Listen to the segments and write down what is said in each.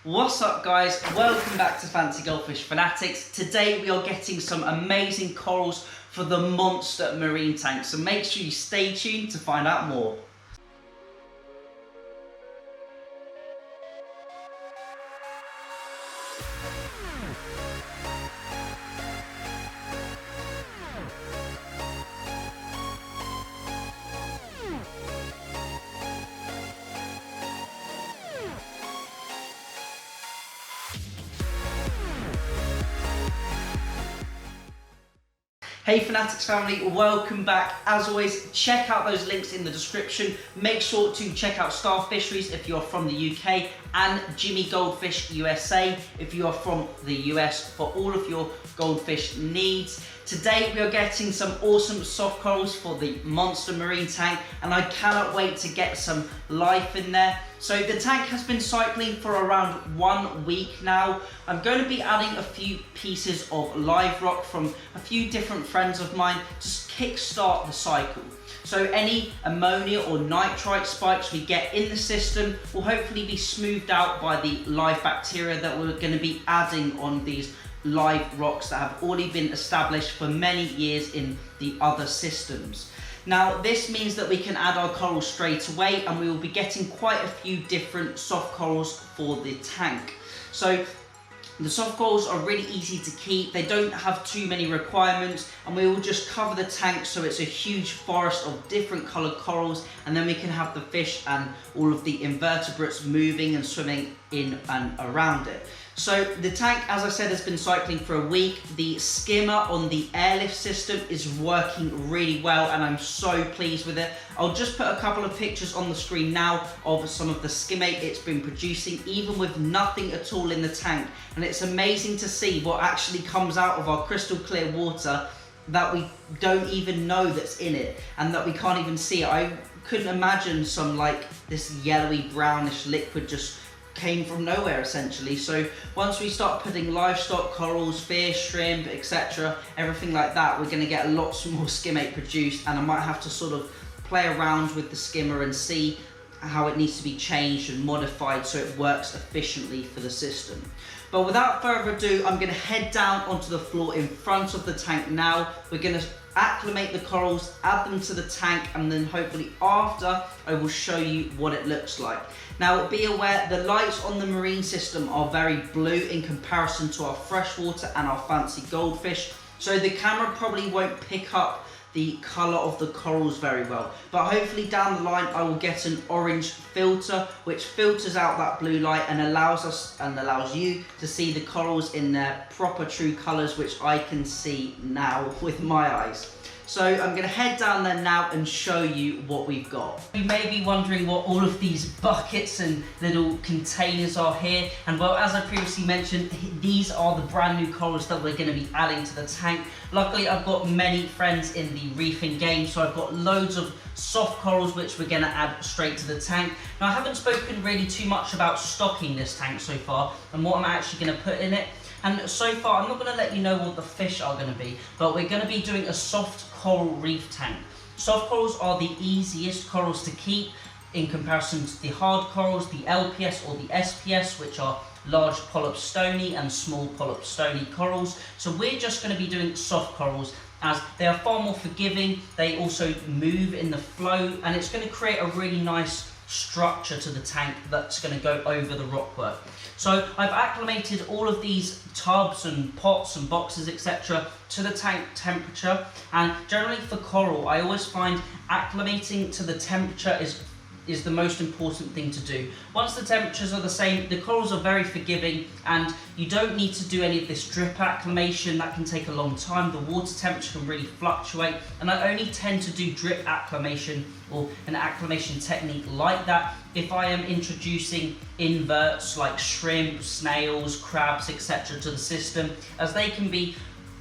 What's up guys, welcome back to Fancy Goldfish Fanatics. Today we are getting some amazing corals for the monster marine tank, so make sure you stay tuned to find out more. Hey Fanatics family, welcome back. As always, check out those links in the description. Make sure to check out Star Fisheries if you're from the UK and Jimmy Goldfish USA if you are from the US for all of your goldfish needs. Today we are getting some awesome soft corals for the monster marine tank and I cannot wait to get some life in there. So the tank has been cycling for around 1 week now. I'm going to be adding a few pieces of live rock from a few different friends of mine to kickstart the cycle. So any ammonia or nitrite spikes we get in the system will hopefully be smoothed out by the live bacteria that we're going to be adding on these live rocks that have already been established for many years in the other systems. Now this means that we can add our corals straight away and we will be getting quite a few different soft corals for the tank. So the soft corals are really easy to keep, they don't have too many requirements, and we will just cover the tank so it's a huge forest of different coloured corals, and then we can have the fish and all of the invertebrates moving and swimming in and around it. So the tank, as I said, has been cycling for a week. The skimmer on the airlift system is working really well and I'm so pleased with it. I'll just put a couple of pictures on the screen now of some of the skimmate it's been producing, even with nothing at all in the tank. And it's amazing to see what actually comes out of our crystal clear water that we don't even know that's in it and that we can't even see. I couldn't imagine some like this yellowy brownish liquid just came from nowhere essentially. So once we start putting livestock, corals, fish, shrimp, etc., everything like that, we're going to get lots more skimmate produced, and I might have to sort of play around with the skimmer and see how it needs to be changed and modified so it works efficiently for the system. But without further ado, I'm going to head down onto the floor in front of the tank now. We're going to acclimate the corals, add them to the tank, and then hopefully after I will show you what it looks like. Now be aware the lights on the marine system are very blue in comparison to our freshwater and our fancy goldfish, so the camera probably won't pick up the colour of the corals very well, but hopefully down the line I will get an orange filter which filters out that blue light and allows us and allows you to see the corals in their proper true colours, which I can see now with my eyes. So I'm going to head down there now and show you what we've got. You may be wondering what all of these buckets and little containers are here, and well, as I previously mentioned, these are the brand new corals that we're going to be adding to the tank. Luckily I've got many friends in the reefing game, so I've got loads of soft corals which we're going to add straight to the tank. Now I haven't spoken really too much about stocking this tank so far and what I'm actually going to put in it. And so far, I'm not going to let you know what the fish are going to be, but we're going to be doing a soft coral reef tank. Soft corals are the easiest corals to keep in comparison to the hard corals, the LPS or the SPS, which are large polyp stony and small polyp stony corals. So we're just going to be doing soft corals as they are far more forgiving, they also move in the flow, and it's going to create a really nice structure to the tank that's going to go over the rockwork. So I've acclimated all of these tubs and pots and boxes etc. to the tank temperature, and generally for coral I always find acclimating to the temperature is the most important thing to do. Once the temperatures are the same, the corals are very forgiving and you don't need to do any of this drip acclimation. That can take a long time. The water temperature can really fluctuate, and I only tend to do drip acclimation or an acclimation technique like that if I am introducing inverts like shrimp, snails, crabs etc. to the system, as they can be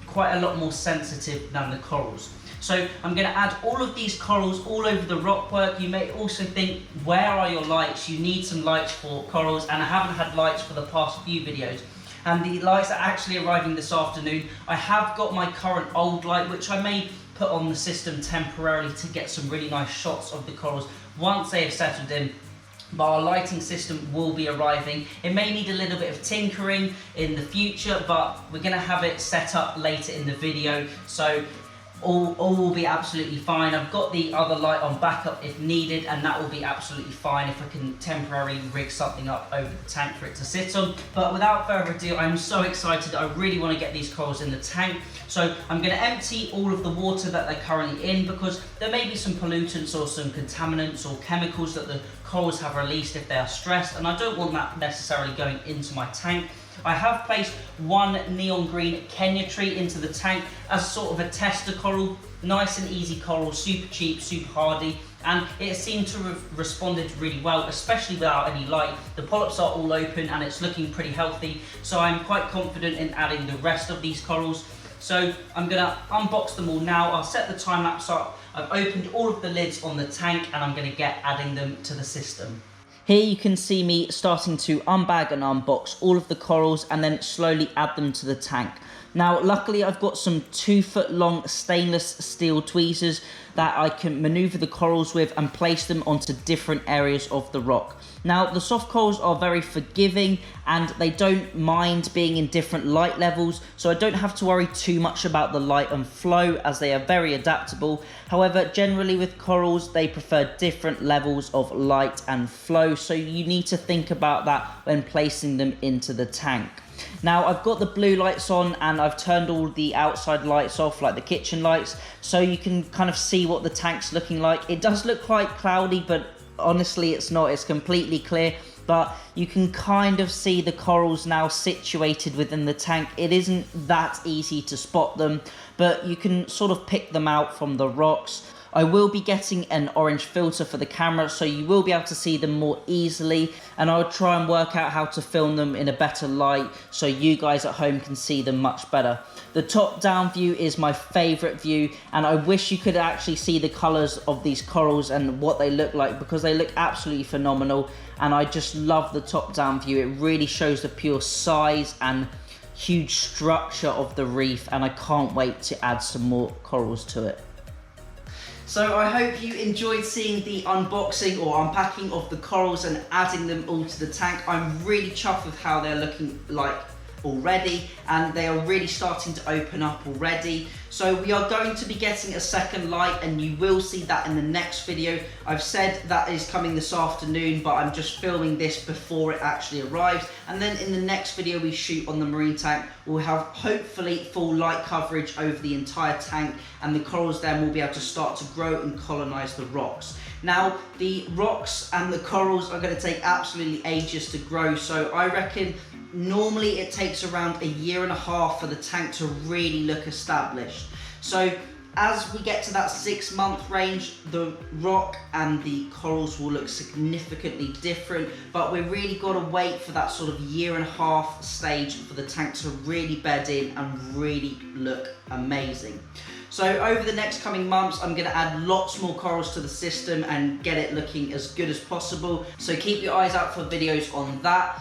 quite a lot more sensitive than the corals. So I'm going to add all of these corals all over the rockwork. You may also think, where are your lights? You need some lights for corals, and I haven't had lights for the past few videos. And the lights are actually arriving this afternoon. I have got my current old light, which I may put on the system temporarily to get some really nice shots of the corals once they have settled in. but our lighting system will be arriving. It may need a little bit of tinkering in the future, but we're going to have it set up later in the video, so all will be absolutely fine. I've got the other light on backup if needed, and that will be absolutely fine if I can temporarily rig something up over the tank for it to sit on. But without further ado, I'm so excited. I really want to get these corals in the tank. So I'm going to empty all of the water that they're currently in, because there may be some pollutants or some contaminants or chemicals that the corals have released if they are stressed, and I don't want that necessarily going into my tank. I have placed one neon green Kenya tree into the tank as sort of a tester coral. Nice and easy coral, super cheap, super hardy, and it seemed to have responded really well, especially without any light. The polyps are all open and it's looking pretty healthy, so I'm quite confident in adding the rest of these corals. So I'm gonna unbox them all now. I'll set the time lapse up. I've opened all of the lids on the tank and I'm gonna get adding them to the system. Here you can see me starting to unbag and unbox all of the corals and then slowly add them to the tank. Now, luckily I've got some 2-foot long stainless steel tweezers that I can maneuver the corals with and place them onto different areas of the rock. Now, the soft corals are very forgiving and they don't mind being in different light levels, so I don't have to worry too much about the light and flow as they are very adaptable. However, generally with corals, they prefer different levels of light and flow, so you need to think about that when placing them into the tank. Now, I've got the blue lights on and I've turned all the outside lights off, like the kitchen lights, so you can kind of see what the tank's looking like. It does look quite cloudy, but honestly it's not, it's completely clear. But you can kind of see the corals now situated within the tank. It isn't that easy to spot them, but you can sort of pick them out from the rocks. I will be getting an orange filter for the camera, so you will be able to see them more easily, and I'll try and work out how to film them in a better light so you guys at home can see them much better. The top down view is my favorite view, and I wish you could actually see the colors of these corals and what they look like, because they look absolutely phenomenal, and I just love the top down view. It really shows the pure size and huge structure of the reef, and I can't wait to add some more corals to it. So I hope you enjoyed seeing the unboxing or unpacking of the corals and adding them all to the tank. I'm really chuffed with how they're looking like already, and they are really starting to open up already. So we are going to be getting a second light, and you will see that in the next video. I've said that is coming this afternoon, but I'm just filming this before it actually arrives, and then in the next video we shoot on the marine tank, we'll have hopefully full light coverage over the entire tank, and the corals then will be able to start to grow and colonize the rocks. Now, the rocks and the corals are going to take absolutely ages to grow, so I reckon normally it takes around 1.5 years for the tank to really look established. So as we get to that 6-month range, the rock and the corals will look significantly different, but we've really got to wait for that sort of 1.5 year stage for the tank to really bed in and really look amazing. So over the next coming months, I'm going to add lots more corals to the system and get it looking as good as possible. So keep your eyes out for videos on that.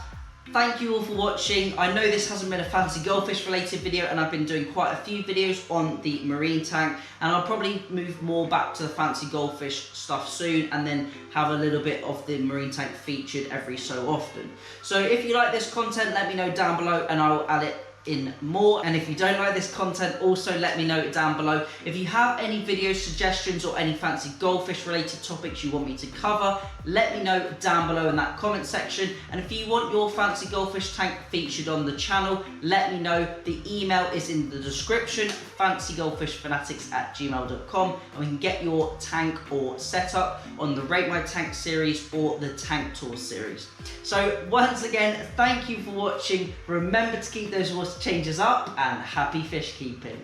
Thank you all for watching. I know this hasn't been a fancy goldfish related video, and I've been doing quite a few videos on the marine tank, and I'll probably move more back to the fancy goldfish stuff soon, and then have a little bit of the marine tank featured every so often. So if you like this content, let me know down below and I'll add it in more. And if you don't like this content, also let me know it down below. If you have any video suggestions or any fancy goldfish related topics you want me to cover, let me know down below in that comment section. And if you want your fancy goldfish tank featured on the channel, let me know. The email is in the description, fancygoldfishfanatics@gmail.com, and we can get your tank or setup on the Rate My Tank series or the Tank Tour series. So once again, thank you for watching. Remember to keep those water changes up, and happy fish keeping.